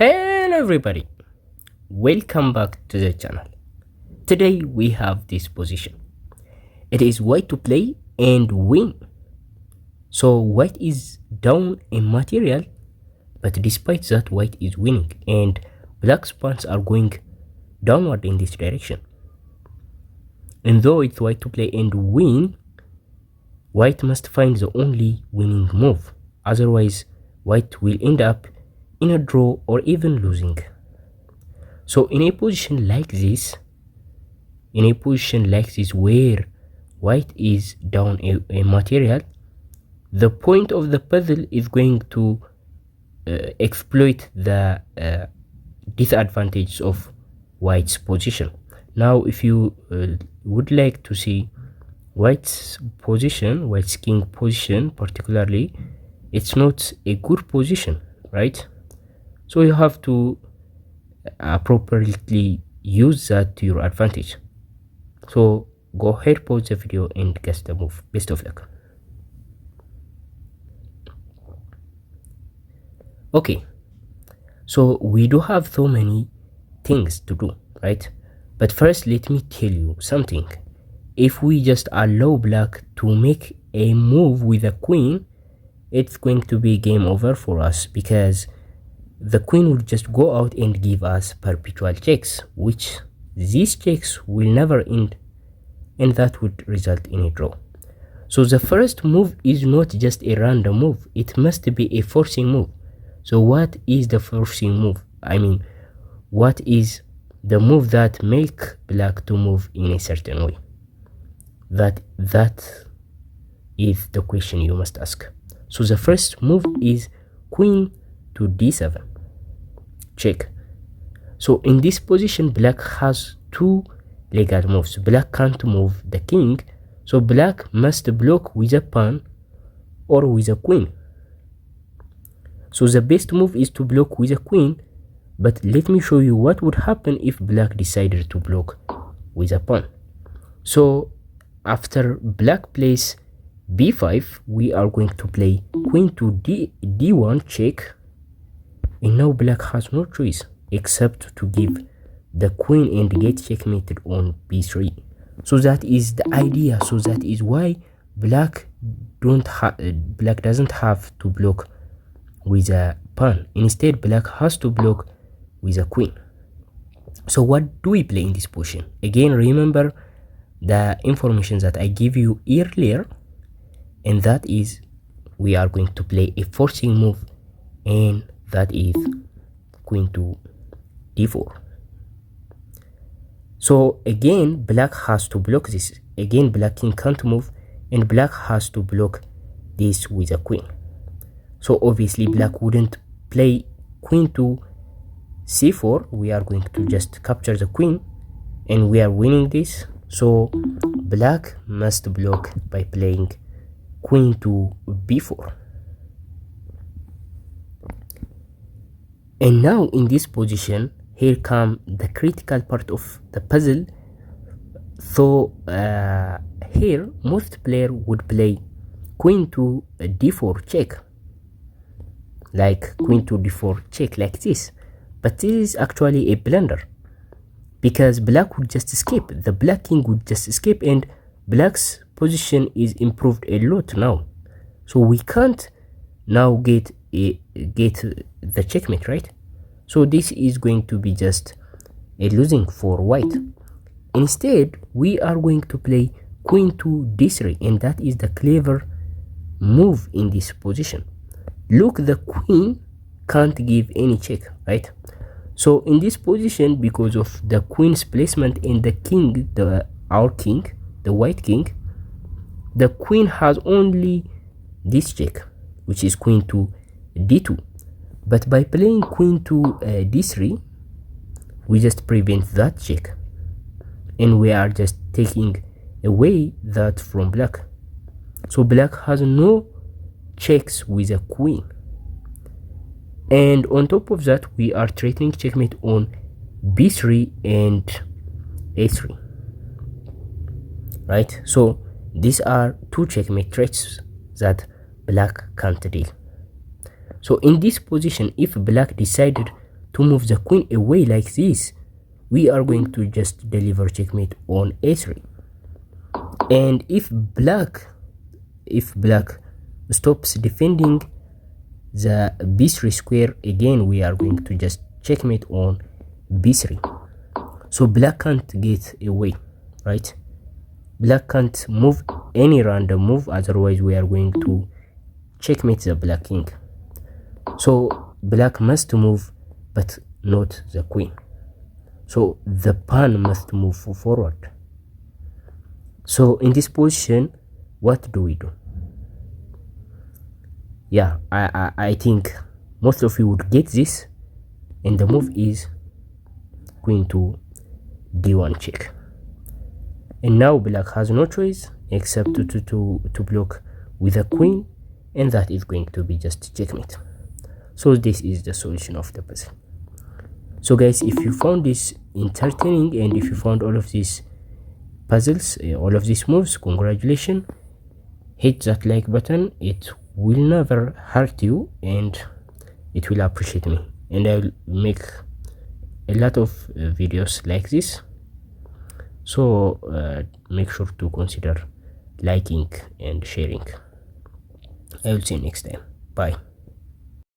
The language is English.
Hello everybody, welcome back to the channel. Today we have this position. It is white to play and win. So white is down in material, but despite that white is winning and black's pawns are going downward in this direction. And though it's white to play and win, white must find the only winning move. Otherwise, white will end up in a draw or even losing. So in a position like this, where white is down a material, the point of the puzzle is going to exploit the disadvantage of white's position. Now if you would like to see white's king position particularly, it's not a good position, right? So you have to appropriately use that to your advantage. So go ahead, pause the video and guess the move. Best of luck. Okay, so we do have so many things to do, right? But first let me tell you something. If we just allow black to make a move with a queen, it's going to be game over for us, because the queen will just go out and give us perpetual checks, which these checks will never end, and that would result in a draw. So the first move is not just a random move, it must be a forcing move. So what is the forcing move? I mean, what is the move that make black to move in a certain way? That is the question you must ask. So the first move is queen to d7 check. So in this position black has two legal moves. Black can't move the king, so black must block with a pawn or with a queen. So the best move is to block with a queen, but let me show you what would happen if black decided to block with a pawn. So after black plays b5, we are going to play queen to d1 check, and now black has no choice except to give the queen and get checkmated on b3. So that is the idea. So that is why black doesn't have to block with a pawn. Instead black has to block with a queen. So what do we play in this position? Again, remember the information that I gave you earlier, and that is we are going to play a forcing move, and that is queen to d4. So again black has to block this. Again black king can't move, and black has to block this with a queen. So obviously black wouldn't play queen to c4. We are going to just capture the queen, and we are winning this. So black must block by playing queen to b4. And now in this position, here come the critical part of the puzzle. So here most player would play queen to d4 check, like queen to d4 check like this. But this is actually a blunder, because black would just escape. The black king would just escape, and black's position is improved a lot now. So we can't now get the checkmate, right? So this is going to be just a losing for white. Instead we are going to play queen to d3, and that is the clever move in this position. Look, the queen can't give any check, right? So in this position, because of the queen's placement and the king, our king, the white king, the queen has only this check, which is queen to d2. But by playing queen to d3, we just prevent that check, and we are just taking away that from black. So black has no checks with a queen, and on top of that we are threatening checkmate on b3 and a3, right? So these are two checkmate threats that black can't deal. So in this position, if black decided to move the queen away like this, we are going to just deliver checkmate on a3. And if black stops defending the b3 square, again we are going to just checkmate on b3. So black can't get away, right? Black can't move any random move, otherwise we are going to checkmate the black king. So black must move, but not the queen. So the pawn must move forward. So in this position, what do we do? Yeah, I think most of you would get this, and the move is queen to d1 check. And now black has no choice except to block with a queen, and that is going to be just checkmate. So this is the solution of the puzzle. So guys, if you found this entertaining and if you found all of these puzzles, all of these moves, congratulations. Hit that like button. It will never hurt you and it will appreciate me, and I'll make a lot of videos like this. So make sure to consider liking and sharing. I will see you next time. Bye.